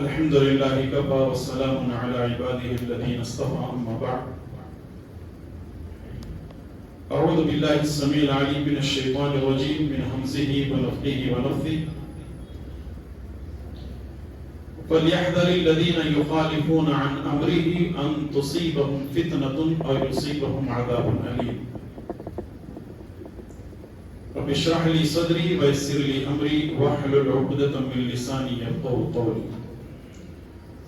الحمد لله كفى والسلام على عباده الذين اصطفى أما بعد أعوذ بالله السميع العليم من الشيطان الرجيم من همزه ونفخه ونفثه فليحذر الذين يخالفون عن أمره أن تصيبهم فتنة أو يصيبهم عذاب أليم رب اشرح لي صدري ويسر لي أمري واحلل عقدة من لساني يفقهوا قولي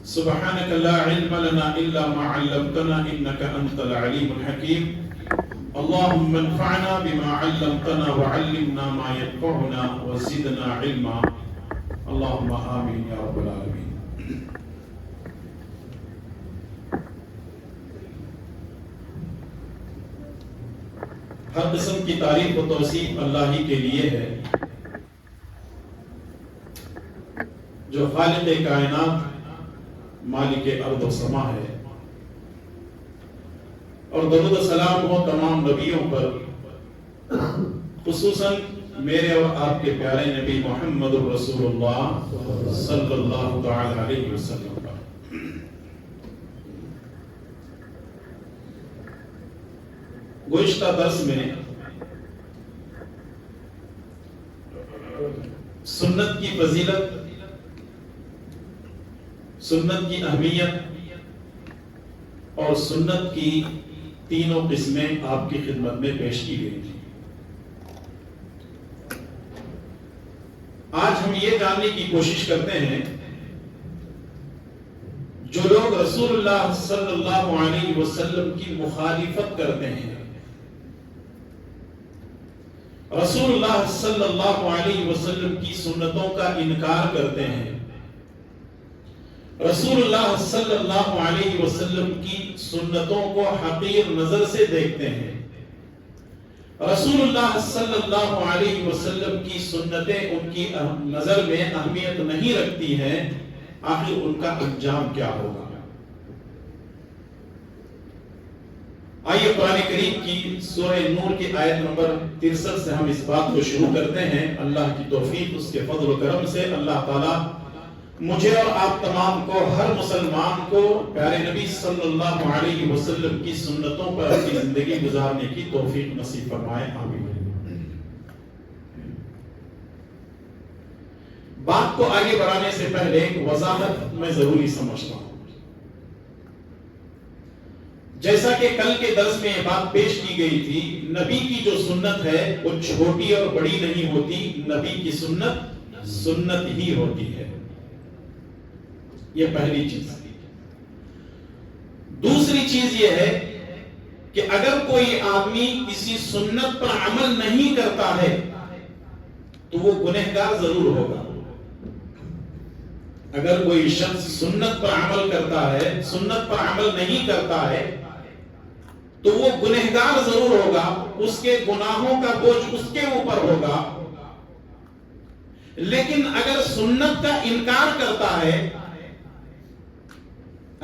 سبحانك لا علم لنا إلا ما علمتنا إنك أنت العليم الحكيم اللهم انفعنا بما علمتنا وعلمنا ما ينفعنا وزدنا علما اللهم آمين يا رب العالمين. ہر قسم کی تعریف و توصیف اللہ ہی کے لیے ہے جو خالق کائنات مالک ارض و سما ہے، اور درود و سلام ہو تمام نبیوں پر، خصوصاً میرے اور آپ کے پیارے نبی محمد رسول اللہ صلی اللہ تعالی علیہ وسلم پر۔ گزشتہ درس میں سنت کی فضیلت، سنت کی اہمیت اور سنت کی تینوں قسمیں آپ کی خدمت میں پیش کی گئی تھی۔ آج ہم یہ جاننے کی کوشش کرتے ہیں جو لوگ رسول اللہ صلی اللہ علیہ وسلم کی مخالفت کرتے ہیں، رسول اللہ صلی اللہ علیہ وسلم کی سنتوں کا انکار کرتے ہیں، رسول اللہ صلی اللہ علیہ وسلم کی سنتوں کو حقیر نظر سے دیکھتے ہیں، رسول اللہ صلی اللہ علیہ وسلم کی سنتیں ان کی نظر میں اہمیت نہیں رکھتی ہیں، آخر ان کا انجام کیا ہوگا؟ آئیے قرآن کریم کی سورہ نور کی آیت نمبر 63 سے ہم اس بات کو شروع کرتے ہیں۔ اللہ کی توفیق، اس کے فضل و کرم سے اللہ تعالیٰ مجھے اور آپ تمام کو، ہر مسلمان کو پیارے نبی صلی اللہ علیہ وسلم کی سنتوں پر اپنی زندگی گزارنے کی توفیق نصیب فرمائے، آمین۔ بات کو آگے بڑھانے سے پہلے ایک وضاحت میں ضروری سمجھتا ہوں۔ جیسا کہ کل کے درس میں یہ بات پیش کی گئی تھی، نبی کی جو سنت ہے وہ چھوٹی اور بڑی نہیں ہوتی، نبی کی سنت سنت ہی ہوتی ہے، یہ پہلی چیز۔ دوسری چیز یہ ہے کہ اگر کوئی آدمی کسی سنت پر عمل نہیں کرتا ہے تو وہ گنہگار ضرور ہوگا۔ اگر کوئی شخص سنت پر عمل کرتا ہے، سنت پر عمل نہیں کرتا ہے تو وہ گنہگار ضرور ہوگا، اس کے گناہوں کا بوجھ اس کے اوپر ہوگا۔ لیکن اگر سنت کا انکار کرتا ہے،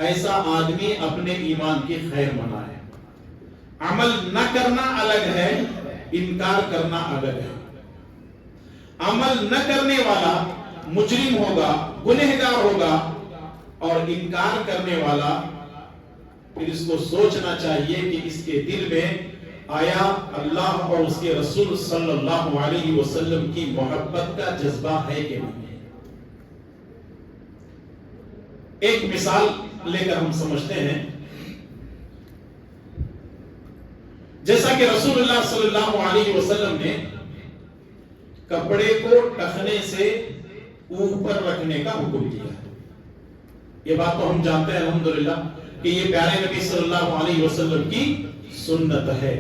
ایسا آدمی اپنے ایمان کی خیر منائے۔ عمل نہ کرنا الگ ہے، انکار کرنا الگ ہے۔ عمل نہ کرنے والا مجرم ہوگا، گنہگار ہوگا، اور انکار کرنے والا پھر اس کو سوچنا چاہیے کہ اس کے دل میں آیا اللہ اور اس کے رسول صلی اللہ علیہ وسلم کی محبت کا جذبہ ہے کہ نہیں۔ ایک مثال لے کر ہم سمجھتے ہیں۔ جیسا کہ رسول اللہ صلی اللہ علیہ وسلم نے کپڑے کو ٹخنے سے اوپر رکھنے کا حکم دیا ہے، یہ بات تو ہم جانتے ہیں الحمدللہ کہ یہ پیارے نبی صلی اللہ علیہ وسلم کی سنت ہے۔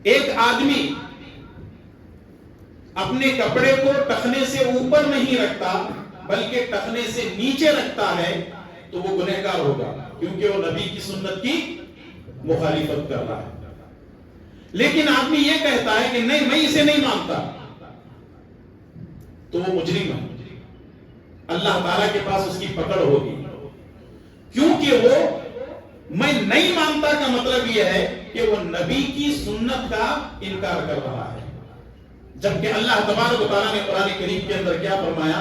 ایک آدمی اپنے کپڑے کو ٹخنے سے اوپر نہیں رکھتا بلکہ ٹخنے سے نیچے رکھتا ہے تو وہ گنہگار ہوگا، کیونکہ وہ نبی کی سنت کی مخالفت کر رہا ہے۔ لیکن آدمی یہ کہتا ہے کہ نہیں، میں اسے نہیں مانتا، تو وہ مجرم ہے، اللہ تعالیٰ کے پاس اس کی پکڑ ہوگی، کیونکہ وہ میں نہیں مانتا کا مطلب یہ ہے کہ وہ نبی کی سنت کا انکار کر رہا ہے۔ جبکہ اللہ تبارک و تعالیٰ نے قرآن کریم کے اندر کیا فرمایا؟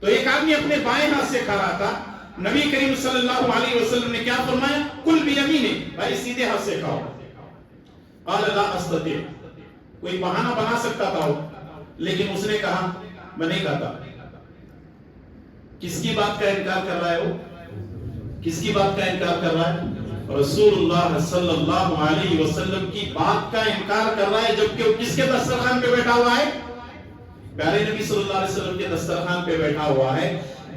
تو ایک آدمی اپنے بائیں ہاتھ سے کھا رہا تھا، نبی کریم صلی اللہ علیہ وسلم نے کیا فرمایا؟ کل بیمینے، بھائی سیدھے ہاتھ سے کھاؤ۔ قال لا استطيع، کوئی بہانہ بنا سکتا تھا وہ، لیکن اس نے کہا میں نہیں کھاتا۔ کس کی بات کا انکار کر رہا ہے وہ؟ کس کی بات کا انکار کر رہا ہے؟ رسول اللہ صلی اللہ علیہ وسلم کی بات کا انکار کر رہا ہے، جبکہ وہ کس کے دسترخوان پہ بیٹھا ہوا ہے؟ پیارے نبی صلی اللہ علیہ وسلم کے دسترخوان پہ بیٹھا ہوا ہے۔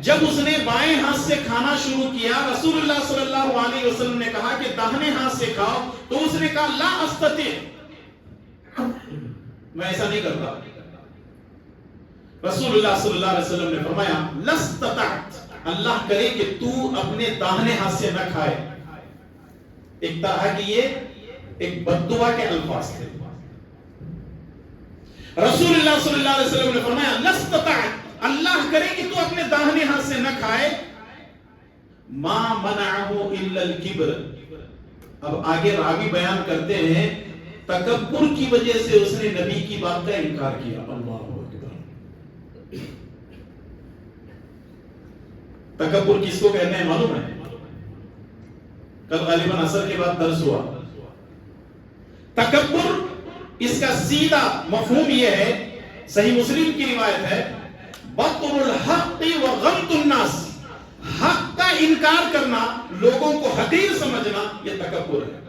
جب اس نے بائیں ہاتھ سے کھانا شروع کیا، رسول اللہ صلی اللہ علیہ وسلم نے کہا کہ داہنے ہاتھ سے کھاؤ، تو اس نے کہا لا استطيع، میں ایسا نہیں کرتا۔ رسول اللہ صلی اللہ علیہ وسلم نے فرمایا لستطعت، اللہ کرے کہ تو اپنے داہنے ہاتھ سے نہ کھائے۔ ایک طرح کی یہ ایک بد دعا کے الفاظ تھے۔ رسول اللہ صلی اللہ علیہ وسلم نے فرمایا لستطعت، اللہ کرے کہ تو اپنے داہنے ہاتھ سے نہ کھائے۔ ما منعه الا الكبر، اب آگے راوی بیان کرتے ہیں تکبر کی وجہ سے اس نے نبی کی بات کا انکار کیا۔ اللہ اکبر، تکبر کس کو کہتے ہیں معلوم ہے؟ کل غالباً عصر کے بعد درس ہوا۔ تکبر، اس کا سیدھا مفہوم یہ ہے، صحیح مسلم کی روایت ہے، بطر الحق وغمط الناس، حق کا انکار کرنا، لوگوں کو حقیر سمجھنا، یہ تکبر ہے۔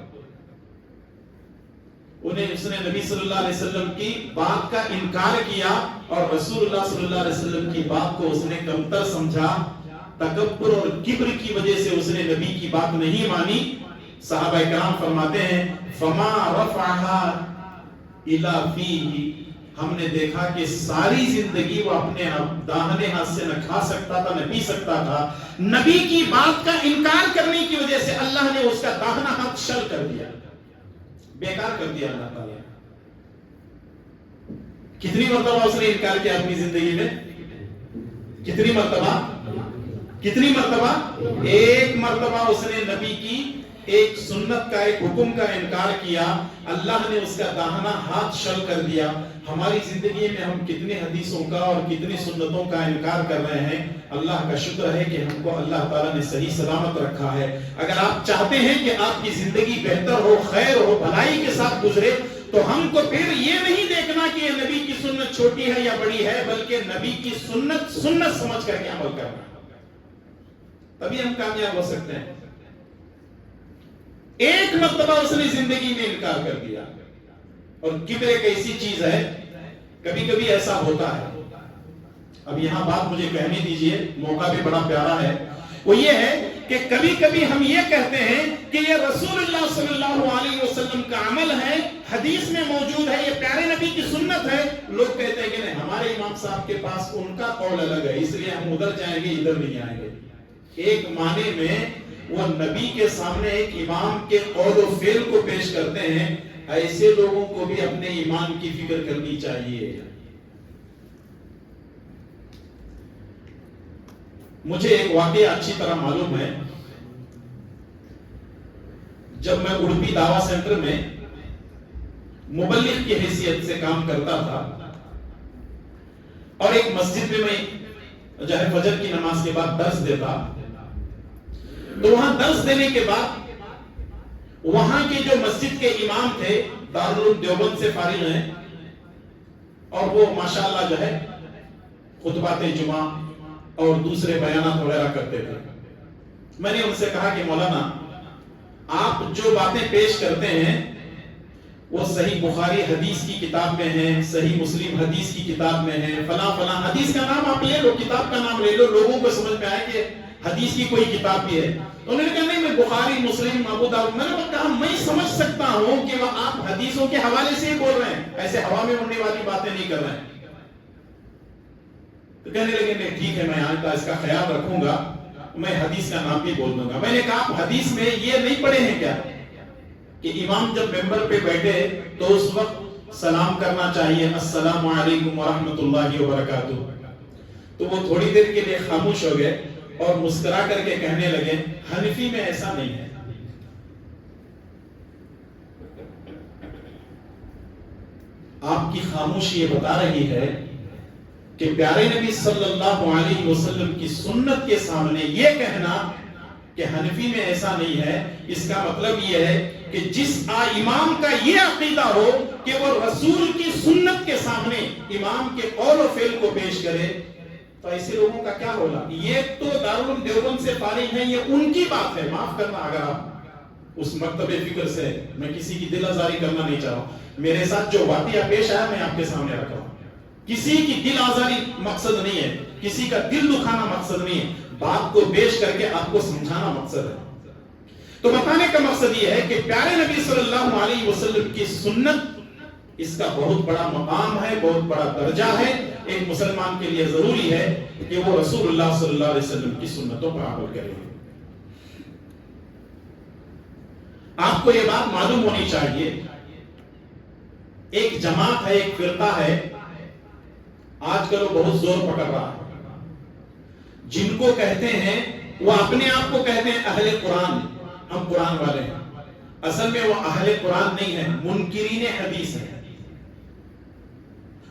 اس نے نبی صلی اللہ علیہ وسلم کی بات کا انکار کیا اور رسول اللہ صلی اللہ علیہ وسلم کی بات کو اس نے کمتر سمجھا۔ تکبر اور کبر کی وجہ سے اس نے نبی کی بات نہیں مانی۔ صحابہ کرام فرماتے ہیں فما رفعها الى فیہ، ہم نے دیکھا کہ ساری زندگی وہ اپنے داہنے ہاتھ سے نہ کھا سکتا تھا نہ پی سکتا تھا، نبی کی بات کا انکار کرنے کی وجہ سے اللہ نے اس کا داہنا ہاتھ شل کر دیا، بیکار کر دیا اللہ تعالیٰ۔ کتنی مرتبہ اس نے انکار کیا اپنی زندگی میں؟ کتنی مرتبہ؟ کتنی مرتبہ؟ ایک مرتبہ اس نے نبی کی ایک سنت کا، ایک حکم کا انکار کیا، اللہ نے اس کا داہنا ہاتھ شل کر دیا۔ ہماری زندگی میں ہم کتنے حدیثوں کا اور کتنی سنتوں کا انکار کر رہے ہیں۔ اللہ کا شکر ہے کہ ہم کو اللہ تعالیٰ نے صحیح سلامت رکھا ہے۔ اگر آپ چاہتے ہیں کہ آپ کی زندگی بہتر ہو، خیر ہو، بھلائی کے ساتھ گزرے، تو ہم کو پھر یہ نہیں دیکھنا کہ یہ نبی کی سنت چھوٹی ہے یا بڑی ہے، بلکہ نبی کی سنت سنت سمجھ کر کے عمل کرنا، تبھی ہم کامیاب ہو سکتے ہیں۔ ایک مرتبہ اس نے زندگی میں انکار کر دیا۔ اور کبر ایک ایسی چیز ہے، کبھی کبھی ایسا ہوتا ہے۔ اب یہاں بات مجھے کہنے دیجئے، موقع بھی بڑا پیارا ہے، وہ یہ ہے کہ کبھی کبھی ہم یہ کہتے ہیں کہ یہ رسول اللہ صلی اللہ علیہ وسلم کا عمل ہے، حدیث میں موجود ہے، یہ پیارے نبی کی سنت ہے۔ لوگ کہتے ہیں کہ نہیں، ہمارے امام صاحب کے پاس ان کا قول الگ ہے، اس لیے ہم ادھر جائیں گے، ادھر نہیں آئیں گے۔ ایک معنی میں وہ نبی کے سامنے ایک امام کے قول و فعل کو پیش کرتے ہیں۔ ایسے لوگوں کو بھی اپنے ایمان کی فکر کرنی چاہیے۔ مجھے ایک واقعہ اچھی طرح معلوم ہے، جب میں اڑپی دعویٰ سینٹر میں مبلغ کی حیثیت سے کام کرتا تھا اور ایک مسجد میں جو ہے فجر کی نماز کے بعد درس دیتا، تو وہاں درس دینے کے بعد وہاں کے جو مسجد کے امام تھے، دارالعلوم دیوبند سے فارغ ہیں، اور وہ ماشاءاللہ جو ہے خطبات جمعہ اور دوسرے بیانات وغیرہ کرتے تھے۔ میں نے ان سے کہا کہ مولانا، آپ جو باتیں پیش کرتے ہیں وہ صحیح بخاری حدیث کی کتاب میں ہیں، صحیح مسلم حدیث کی کتاب میں ہیں، فلاں فلاں حدیث کا نام آپ لے لو، کتاب کا نام لے لو، لوگوں کو سمجھ میں آئے کہ حدیث کی کوئی کتاب بھی ہے۔ انہوں نے کہا نہیں، میں بخاری، مسلم، ابو داؤد۔ میں نے کہا میں سمجھ سکتا ہوں کہ وہ آپ حدیثوں کے حوالے سے ہی بول رہے ہیں، ایسے ہوا میں اڑنے والی باتیں نہیں کر رہے ہیں۔ تو کہنے لگے نہیں ٹھیک ہے، میں آئندہ اس کا خیال رکھوں گا، میں حدیث کا نام بھی بول دوں گا۔ میں نے کہا آپ حدیث میں یہ نہیں پڑھے ہیں کیا کہ امام جب ممبر پہ بیٹھے تو اس وقت سلام کرنا چاہیے، السلام علیکم ورحمۃ اللہ وبرکاتہ؟ تو وہ تھوڑی دیر کے لیے خاموش ہو گئے اور مسکرا کر کے کہنے لگے حنفی میں ایسا نہیں ہے۔ آپ کی خاموشی یہ بتا رہی ہے کہ پیارے نبی صلی اللہ علیہ وسلم کی سنت کے سامنے یہ کہنا کہ حنفی میں ایسا نہیں ہے، اس کا مطلب یہ ہے کہ جس امام کا یہ عقیدہ ہو کہ وہ رسول کی سنت کے سامنے امام کے قول و فعل کو پیش کرے، تو ایسے لوگوں کا کیا ہوگا؟ یہ تو دارالعلوم دیوبند سے فارغ ہیں، یہ ان کی بات ہے، معاف کرنا اگر آپ اس مکتب فکر سے، میں کسی کی دل آزاری کرنا نہیں چاہ رہا ہوں، میرے ساتھ جو واقعہ پیش آیا میں آپ کے سامنے رکھ رہا ہوں، کسی کی دل آزاری مقصد نہیں ہے، کسی کا دل دکھانا مقصد نہیں ہے، بات کو پیش کر کے آپ کو سمجھانا مقصد ہے۔ تو بتانے کا مقصد یہ ہے کہ پیارے نبی صلی اللہ علیہ وسلم کی سنت، اس کا بہت بڑا مقام ہے، بہت بڑا درجہ ہے، ایک مسلمان کے لیے ضروری ہے کہ وہ رسول اللہ صلی اللہ علیہ وسلم کی سنتوں پر عمل کرے۔ آپ کو یہ بات معلوم ہونی چاہیے، ایک جماعت ہے، ایک فرقہ ہے، آج کل وہ بہت زور پکڑ رہا ہے، جن کو کہتے ہیں، وہ اپنے آپ کو کہتے ہیں اہل قرآن، ہم قرآن والے ہیں، اصل میں وہ اہل قرآن نہیں ہیں، منکرین حدیث ہیں۔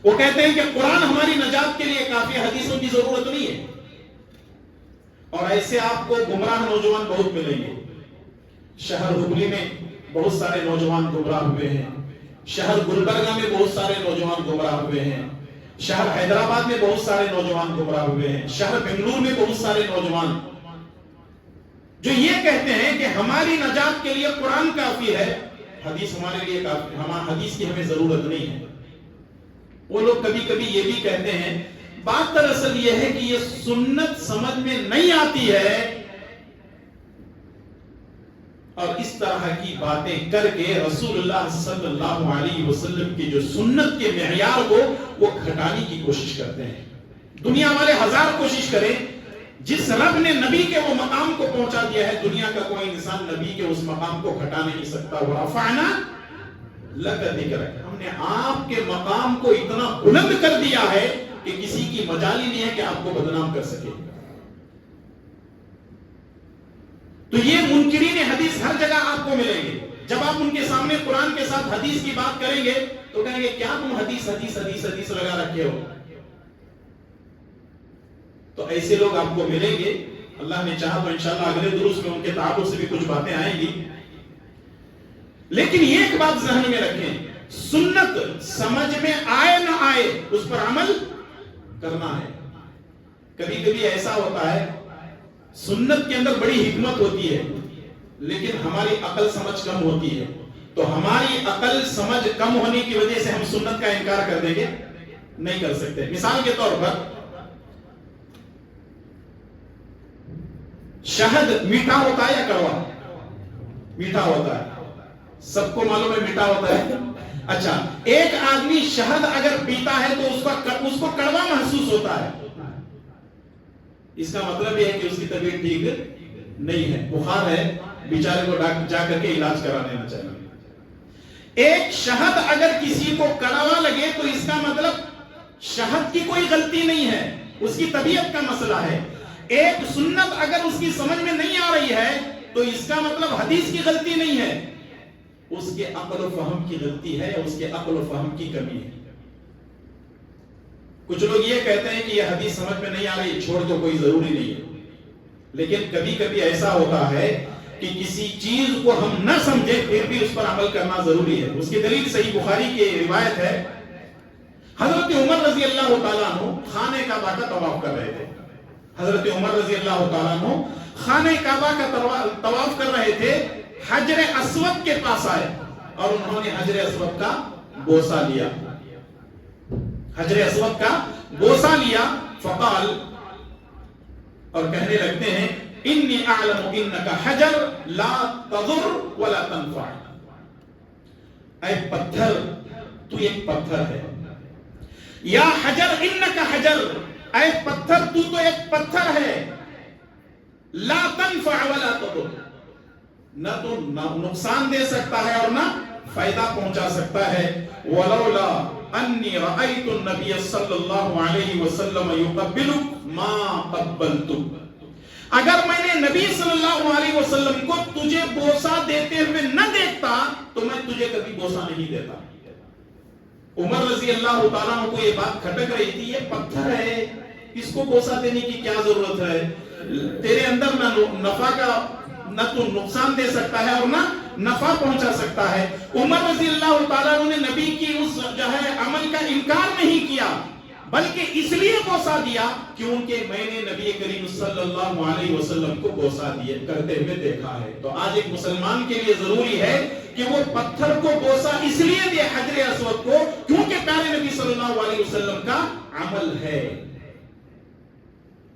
وہ کہتے ہیں کہ قرآن ہماری نجات کے لیے کافی، حدیثوں کی ضرورت نہیں ہے، اور ایسے آپ کو گمراہ نوجوان بہت ملیں گے۔ شہر ہبلی میں بہت سارے نوجوان گمراہ ہوئے ہیں، شہر گلبرگہ میں بہت سارے نوجوان گمراہ ہوئے ہیں، شہر حیدرآباد میں بہت سارے نوجوان گمراہ ہوئے ہیں، شہر بنگلور میں بہت سارے نوجوان جو یہ کہتے ہیں کہ ہماری نجات کے لیے قرآن کافی ہے، حدیث ہمارے لیے کافی، حدیث کی ہمیں ضرورت نہیں ہے۔ وہ لوگ کبھی کبھی یہ بھی کہتے ہیں، بات دراصل یہ ہے کہ یہ سنت سمجھ میں نہیں آتی ہے، اور اس طرح کی باتیں کر کے رسول اللہ صلی اللہ علیہ وسلم کی جو سنت کے معیار کو وہ گھٹانے کی کوشش کرتے ہیں۔ دنیا والے ہزار کوشش کریں، جس رب نے نبی کے وہ مقام کو پہنچا دیا ہے، دنیا کا کوئی انسان نبی کے اس مقام کو گھٹا نہیں سکتا۔ وَرَفَعْنَا لَكَ ذِكْرَكَ، ہم نے آپ کے مقام کو اتنا بلند کر دیا ہے کہ کسی کی مجال ہی نہیں ہے کہ آپ کو بدنام کر سکے۔ تو یہ منکرین حدیث ہر جگہ آپ کو ملیں گے، جب آپ ان کے سامنے قرآن کے ساتھ حدیث کی بات کریں گے تو کہیں گے کیا تم حدیث حدیث حدیث حدیث لگا رکھے ہو؟ تو ایسے لوگ آپ کو ملیں گے۔ اللہ نے چاہا تو انشاءاللہ اگلے دروس میں ان کے تعلق سے بھی کچھ باتیں آئیں گی، لیکن یہ ایک بات ذہن میں رکھیں، سنت سمجھ میں آئے نہ آئے اس پر عمل کرنا ہے۔ کبھی کبھی ایسا ہوتا ہے، سنت کے اندر بڑی حکمت ہوتی ہے لیکن ہماری عقل سمجھ کم ہوتی ہے، تو ہماری عقل سمجھ کم ہونے کی وجہ سے ہم سنت کا انکار کر دیں گے؟ نہیں کر سکتے۔ مثال کے طور پر شہد میٹھا ہوتا ہے یا کڑوا؟ میٹھا ہوتا ہے، سب کو معلوم ہے میٹھا ہوتا ہے۔ اچھا، ایک آدمی شہد اگر پیتا ہے تو اس کو کڑوا محسوس ہوتا ہے، اس کا مطلب یہ ہے کہ اس کی طبیعت ٹھیک نہیں ہے، بخار ہے، بیچارے کو جا کر کے علاج کرا لینا چاہیے۔ ایک شہد اگر کسی کو کڑوا لگے تو اس کا مطلب شہد کی کوئی غلطی نہیں ہے، اس کی طبیعت کا مسئلہ ہے۔ ایک سنت اگر اس کی سمجھ میں نہیں آ رہی ہے تو اس کا مطلب حدیث کی غلطی نہیں ہے، اس کے عقل و فہم کی غلطی ہے، اس کے عقل و فہم کی کمی ہے۔ کچھ لوگ یہ کہتے ہیں کہ یہ حدیث سمجھ میں نہیں آ رہی، چھوڑ تو کوئی ضروری نہیں ہے، لیکن کبھی کبھی ایسا ہوتا ہے کہ کسی چیز کو ہم نہ سمجھے پھر بھی اس پر عمل کرنا ضروری ہے۔ اس کی دلیل صحیح بخاری کی روایت ہے، حضرت عمر رضی اللہ تعالیٰ عنہ خانہ کعبہ کا طواف کر رہے تھے۔ حضرت عمر رضی اللہ تعالیٰ عنہ خانہ کعبہ کا طواف کر رہے تھے، حجر اسود کے پاس آئے اور انہوں نے حجر اسود کا بوسہ لیا، حجر اسود کا بوسہ لیا، فقال، اور کہنے لگتے ہیں انی اعلم انک حجر لا تضر ولا تنفع، اے پتھر تو ایک پتھر ہے، یا حجر انک حجر، اے پتھر تو ایک پتھر ہے، لا تنفع ولا تضر، نہ تو نقصان دے سکتا ہے اور نہ فائدہ پہنچا سکتا ہے۔ ولولا انی رأیت النبی صلی اللہ علیہ وسلم یقبلک ما قبلتک، اگر میں نے نبی صلی اللہ علیہ وسلم کو تجھے بوسہ دیتے ہوئے نہ دیکھتا تو میں تجھے کبھی بوسہ نہیں دیتا۔ عمر رضی اللہ تعالیٰ کو یہ بات کھٹک رہی تھی، یہ پتھر ہے اس کو بوسہ دینے کی کیا ضرورت ہے؟ تیرے اندر نہ نفع کا نہ تو نقصان دے سکتا ہے اور نہ نفع پہنچا سکتا ہے۔ عمر رضی اللہ تعالیٰ عنہ نے نبی کی اس جو ہے عمل کا انکار نہیں کیا، بلکہ اس لیے بوسہ دیا کیونکہ میں نے نبی کریم صلی اللہ علیہ وسلم کو بوسہ دیے کرتے ہوئے دیکھا ہے۔ تو آج ایک مسلمان کے لیے ضروری ہے کہ وہ پتھر کو بوسہ اس لیے دے، حجر اسود کو، کیونکہ پیارے نبی صلی اللہ علیہ وسلم کا عمل ہے۔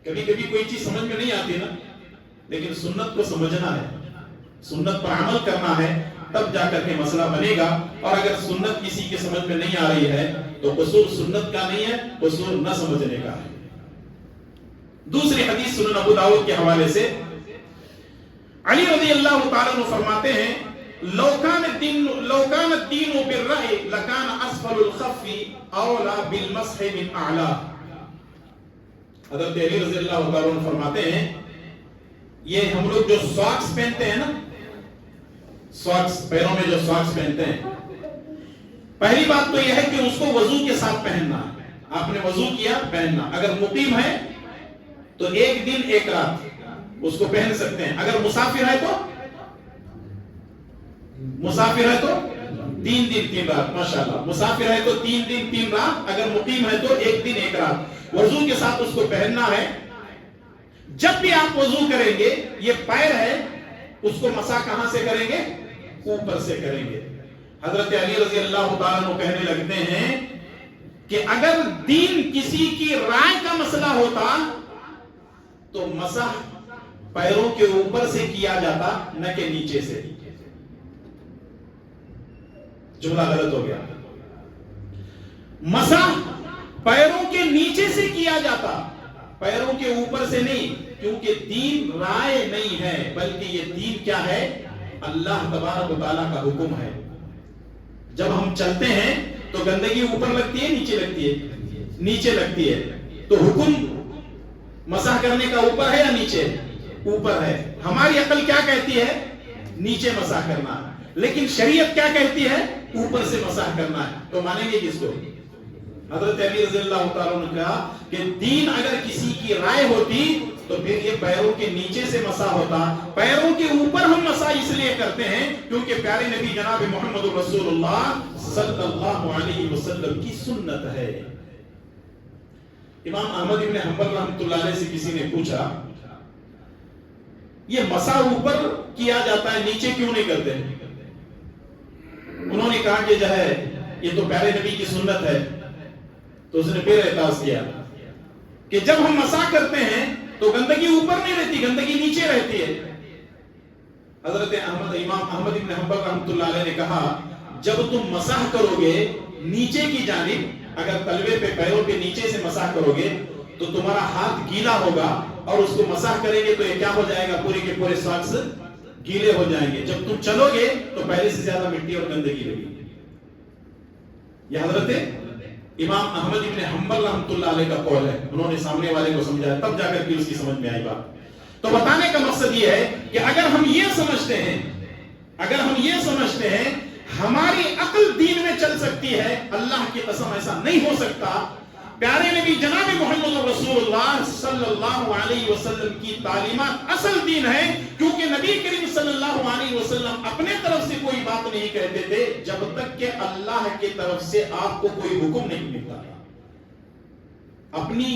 کبھی کبھی کوئی چیز سمجھ میں نہیں آتی نا، لیکن سنت کو سمجھنا ہے، سنت پر عمل کرنا ہے، تب جا کر کے مسئلہ بنے گا۔ اور اگر سنت کسی کے سمجھ میں نہیں آ رہی ہے تو قصور سنت کا نہیں ہے، قصور نہ سمجھنے کا ہے۔ دوسری حدیث سنن ابو داؤد کے حوالے سے علی رضی اللہ تعالیٰ عنہ فرماتے ہیں لو کان الدین بالرأی لکان اسفل الخف اولا بالمسح من اعلی۔ حضرت علی رضی اللہ تعالیٰ عنہ فرماتے ہیں یہ ہم لوگ جو ساکس پہنتے ہیں نا، ساکس پیروں میں جو ساکس پہنتے ہیں، پہلی بات تو یہ ہے کہ اس کو وضو کے ساتھ پہننا ہے۔ آپ نے وضو کیا پہننا، اگر مقیم ہے تو ایک دن ایک رات اس کو پہن سکتے ہیں، اگر مسافر ہے تو 3 دن 3 رات، ماشاءاللہ مسافر ہے تو 3 دن 3 رات، اگر مقیم ہے تو ایک دن ایک رات وضو کے ساتھ اس کو پہننا ہے۔ جب بھی آپ وضو کریں گے یہ پیر ہے اس کو مسح کہاں سے کریں گے؟ اوپر سے کریں گے۔ حضرت علی رضی اللہ تعالیٰ عنہ کہنے لگتے ہیں کہ اگر دین کسی کی رائے کا مسئلہ ہوتا تو مسح پیروں کے اوپر سے کیا جاتا نہ کہ نیچے سے۔ جملہ غلط ہو گیا، مسح پیروں کے نیچے سے کیا جاتا، پیروں کے اوپر سے نہیں، کیونکہ دین رائے نہیں ہے بلکہ یہ دین کیا ہے؟ اللہ تبارک و تعالیٰ کا حکم ہے۔ جب ہم چلتے ہیں تو گندگی اوپر لگتی ہے نیچے لگتی ہے؟ نیچے لگتی ہے، تو حکم مسح کرنے کا اوپر ہے یا نیچے؟ اوپر ہے۔ ہماری عقل کیا کہتی ہے؟ نیچے مسح کرنا، لیکن شریعت کیا کہتی ہے؟ اوپر سے مسح کرنا ہے۔ تو مانیں گے کس کو؟ حضرت علی رضی اللہ تعالیٰ نے کہا کہ دین اگر کسی کی رائے ہوتی تو پھر یہ پیروں کے نیچے سے مسح ہوتا، پیروں کے اوپر ہم مسح اس لیے کرتے ہیں کیونکہ پیارے نبی جناب محمد رسول اللہ صلی اللہ علیہ وسلم کی سنت ہے۔ امام احمد بن حنبل رحمۃ اللہ علیہ سے کسی نے پوچھا یہ مسح اوپر کیا جاتا ہے نیچے کیوں نہیں کرتے؟ انہوں نے کہا کہ جو ہے یہ تو پیارے نبی کی سنت ہے۔ تو اس نے پھر اعتراض کیا کہ جب ہم مسح کرتے ہیں تو گندگی اوپر نہیں رہتی، گندگی نیچے رہتی ہے۔ حضرت امام احمد بن حنبل رحمۃ اللہ علیہ نے کہا جب تم مسح کرو گے نیچے کی جانب، اگر تلوے پہ پیروں پہ نیچے سے مسح کرو گے تو تمہارا ہاتھ گیلا ہوگا اور اس کو مسح کریں گے تو یہ کیا ہو جائے گا؟ پورے کے پورے ساکس گیلے ہو جائیں گے۔ جب تم چلو گے تو پہلے سے زیادہ مٹی اور گندگی لگے گی۔ یہ حضرت امام احمد بن حنبل رحمۃ اللہ علیہ کا قول ہے، انہوں نے سامنے والے کو سمجھایا تب جا کر کے اس کی سمجھ میں آئی بات۔ تو بتانے کا مقصد یہ ہے کہ اگر ہم یہ سمجھتے ہیں ہماری عقل دین میں چل سکتی ہے، اللہ کی قسم ایسا نہیں ہو سکتا۔ پیارے نبی جناب محمد رسول اللہ صلی اللہ علیہ وسلم کی تعلیمات اصل دین ہے، کیونکہ نبی کریم صلی اللہ علیہ وسلم اپنے طرف سے کوئی بات نہیں کہتے تھے جب تک کہ اللہ کی طرف سے آپ کو کوئی حکم نہیں ملتا۔ اپنی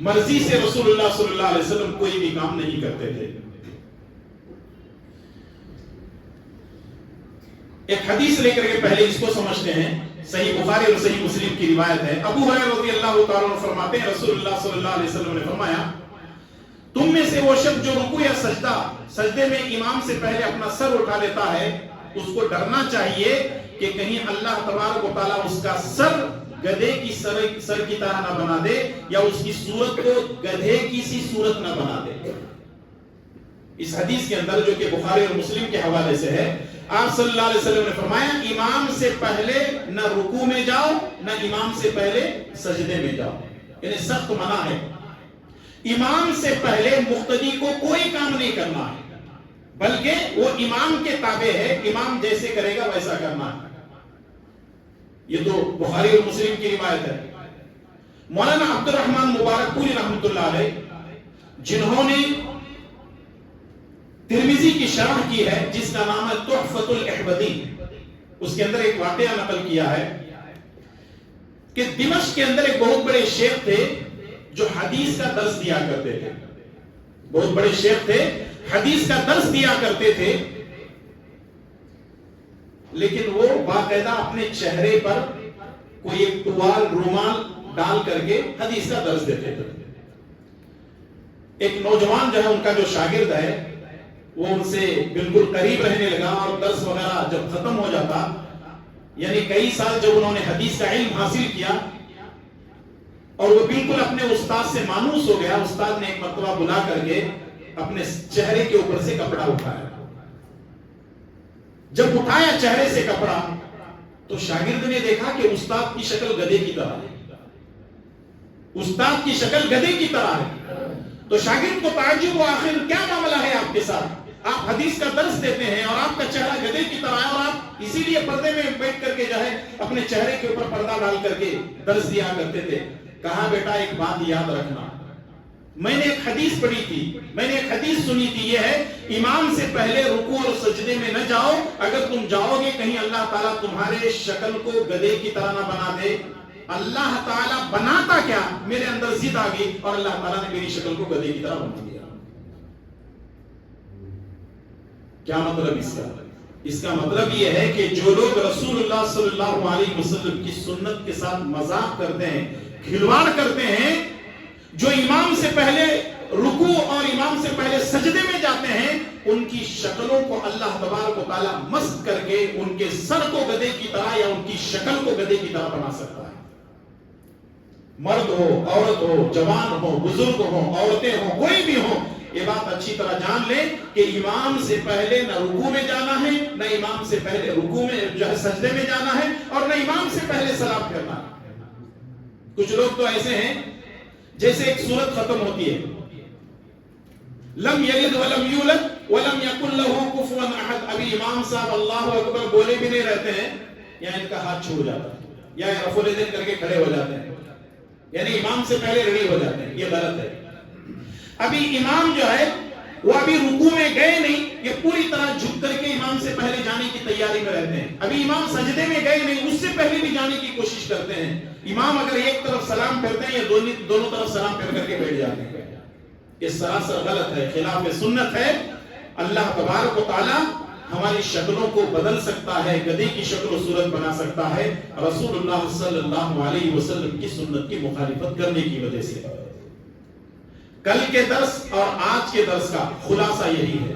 مرضی سے رسول اللہ صلی اللہ علیہ وسلم کوئی بھی کام نہیں کرتے تھے۔ ایک حدیث لے کر کے پہلے اس کو سمجھتے ہیں، صحیح بخاری اور صحیح مسلم کی روایت ہے۔ ابو ہریرہ رضی اللہ تعالیٰ عنہ فرماتے ہیں رسول اللہ صلی اللہ علیہ وسلم نے فرمایا تم میں سے وہ شخص جو رکوع یا سجدے میں امام سے پہلے اپنا سر اٹھا لیتا ہے اس کو ڈرنا چاہیے کہ کہیں اللہ تبارک و تعالیٰ اس کا سر گدھے کی سر کی طرح نہ بنا دے یا اس کی صورت کو گدھے کی سی صورت نہ بنا دے۔ اس حدیث کے اندر جو کہ بخاری اور مسلم کے حوالے سے ہے، آپ صلی اللہ علیہ وسلم نے فرمایا امام سے پہلے نہ رکوع میں جاؤ نہ امام سے پہلے سجدے میں جاؤ، یعنی سخت منع ہے۔ امام سے پہلے مقتدی کو کوئی کام نہیں کرنا ہے، بلکہ وہ امام کے تابع ہے، امام جیسے کرے گا ویسا کرنا ہے۔ یہ تو بخاری اور مسلم کی روایت ہے۔ مولانا عبد الرحمن مبارک پوری رحمۃ رحمت اللہ علیہ، جنہوں نے ترمذی کی شرح کی ہے جس کا نام ہے تحفۃ الاحوذی، اس کے اندر ایک واقعہ نقل کیا ہے کہ دمشق کے اندر ایک بہت بڑے شیخ تھے جو حدیث کا درس دیا کرتے تھے، بہت بڑے شیخ تھے، حدیث کا درس دیا کرتے تھے، لیکن وہ باقاعدہ اپنے چہرے پر کوئی ایک ٹوال رومال ڈال کر کے حدیث کا درس دیتے تھے۔ ایک نوجوان جو ہے ان کا جو شاگرد ہے وہ ان سے بالکل قریب رہنے لگا، اور درس وغیرہ جب ختم ہو جاتا، یعنی کئی سال جب انہوں نے حدیث کا علم حاصل کیا اور وہ بالکل اپنے استاد سے مانوس ہو گیا، استاد نے ایک مرتبہ بلا کر کے اپنے چہرے کے اوپر سے کپڑا اٹھایا۔ جب اٹھایا چہرے سے کپڑا تو شاگرد نے دیکھا کہ استاد کی شکل گدھے کی طرح ہے، استاد کی شکل گدھے کی طرح ہے۔ تو شاگرد کو تعجب ہوا، آخر کیا معاملہ ہے آپ کے ساتھ؟ آپ حدیث کا درس دیتے ہیں اور آپ کا چہرہ گدھے کی طرح ہے، اور آپ اسی لیے پردے میں بیٹھ کر کے جو ہے اپنے چہرے کے اوپر پردہ ڈال کر کے درس دیا کرتے تھے۔ کہا بیٹا ایک بات یاد رکھنا، میں نے ایک حدیث پڑھی تھی، میں نے ایک حدیث سنی تھی، یہ ہے امام سے پہلے رکوع اور سجدے میں نہ جاؤ، اگر تم جاؤ گے کہیں اللہ تعالیٰ تمہارے شکل کو گدھے کی طرح نہ بنا دے۔ اللہ تعالیٰ بناتا کیا، میرے اندر ضد آ گئی اور اللہ تعالیٰ نے میری شکل کو گدھے کی طرح بنا دیا۔ کیا مطلب اس کا؟ اس کا مطلب یہ ہے کہ جو لوگ رسول اللہ صلی اللہ علیہ وسلم کی سنت کے ساتھ مذاق کرتے ہیں، کھلواڑ کرتے ہیں، جو امام سے پہلے رکوع اور امام سے پہلے سجدے میں جاتے ہیں، ان کی شکلوں کو اللہ تبارک و تعالیٰ مست کر کے ان کے سر کو گدھے کی طرح یا ان کی شکل کو گدھے کی طرح بنا سکتا ہے۔ مرد ہو، عورت ہو، جوان ہو، بزرگ ہو، عورتیں ہوں، کوئی بھی ہو، یہ بات اچھی طرح جان لیں کہ امام سے پہلے نہ رکوع میں جانا ہے، نہ امام سے پہلے رکوع میں جو ہے سجدے میں جانا ہے، اور نہ امام سے پہلے سلام کرنا ہے۔ کچھ لوگ تو ایسے ہیں جیسے ایک سورت ختم ہوتی ہے، لم یلد ولم یولد ولم یکن لہ کفوا احد، ابھی امام صاحب اللہ اکبر بولے بھی نہیں رہتے ہیں، یا ان کا ہاتھ چھوٹ جاتا ہے، یا رفع الیدین کر کے کھڑے ہو جاتے ہیں، یعنی امام سے پہلے ریڈی ہو جاتے ہیں۔ یہ غلط ہے۔ ابھی امام جو ہے وہ ابھی رکوع میں گئے نہیں، یہ پوری طرح جھک کر کے امام سے پہلے جانے کی تیاری میں رہتے ہیں۔ ابھی امام سجدے میں گئے نہیں، اس سے پہلے بھی جانے کی کوشش کرتے ہیں۔ امام اگر ایک طرف سلام پھیرتے ہیں، یہ دونوں طرف سلام پھیر کر کے بیٹھ جاتے ہیں۔ یہ سراسر غلط ہے، خلاف سنت ہے۔ اللہ تبارک و تعالی ہماری شکلوں کو بدل سکتا ہے، گدھے کی شکل و صورت بنا سکتا ہے، رسول اللہ صلی اللہ علیہ وسلم کی سنت کی مخالفت کرنے کی وجہ سے۔ کل کے درس اور آج کے درس کا خلاصہ یہی ہے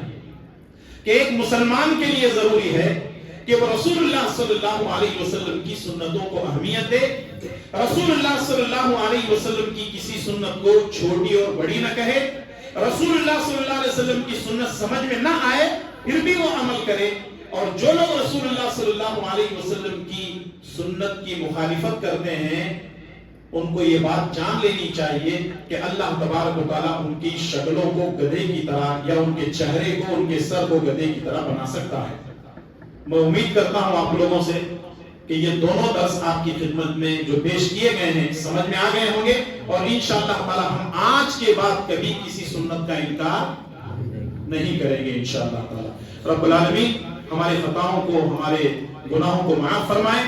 کہ ایک مسلمان کے لیے ضروری ہے کہ وہ رسول اللہ صلی اللہ علیہ وسلم کی سنتوں کو اہمیت دے، رسول اللہ صلی اللہ علیہ وسلم کی کسی سنت کو چھوٹی اور بڑی نہ کہے، رسول اللہ صلی اللہ علیہ وسلم کی سنت سمجھ میں نہ آئے پھر بھی وہ عمل کرے، اور جو لوگ رسول اللہ صلی اللہ علیہ وسلم کی سنت کی مخالفت کرتے ہیں ان کو یہ بات جان لینی چاہیے کہ اللہ تبارک و تعالیٰ ان کی شکلوں کو گدھے کی طرح یا ان کے چہرے کو، ان کے سر کو گدھے کی طرح بنا سکتا ہے۔ میں امید کرتا ہوں آپ لوگوں سے کہ یہ دونوں درس آپ کی خدمت میں جو پیش کیے گئے ہیں سمجھ میں آ گئے ہوں گے، اور انشاءاللہ تعالیٰ ہم آج کے بعد کبھی کسی سنت کا انکار نہیں کریں گے انشاءاللہ تعالیٰ۔ رب العالمین ہمارے خطاؤں کو، ہمارے گناہوں کو معاف فرمائے،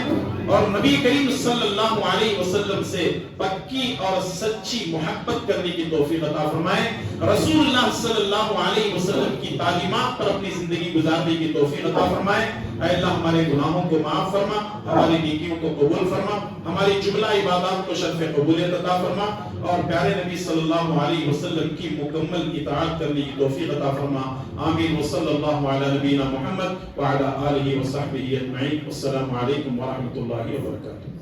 اور نبی کریم صلی اللہ علیہ وسلم سے پکی اور سچی محبت کرنے کی توفیق عطا فرمائے، رسول اللہ صلی اللہ علیہ وسلم کی تعلیمات پر اپنی زندگی گزارنے کی توفیق عطا فرمائے۔ اے اللہ ہمارے گناہوں کو معاف فرما، ہماری نیکیوں کو قبول فرما، ہماری جملہ عبادات کو شرف قبولیت عطا فرما، اور پیارے نبی صلی اللہ علیہ وسلم کی مکمل اطاعت کرنے کی توفیق عطا فرما۔ آمین وصلی اللہ علی نبینا محمد وعلی آلہ وصحبہ اجمعین۔ السلام علیکم ورحمۃ اللہ وبرکاتہ۔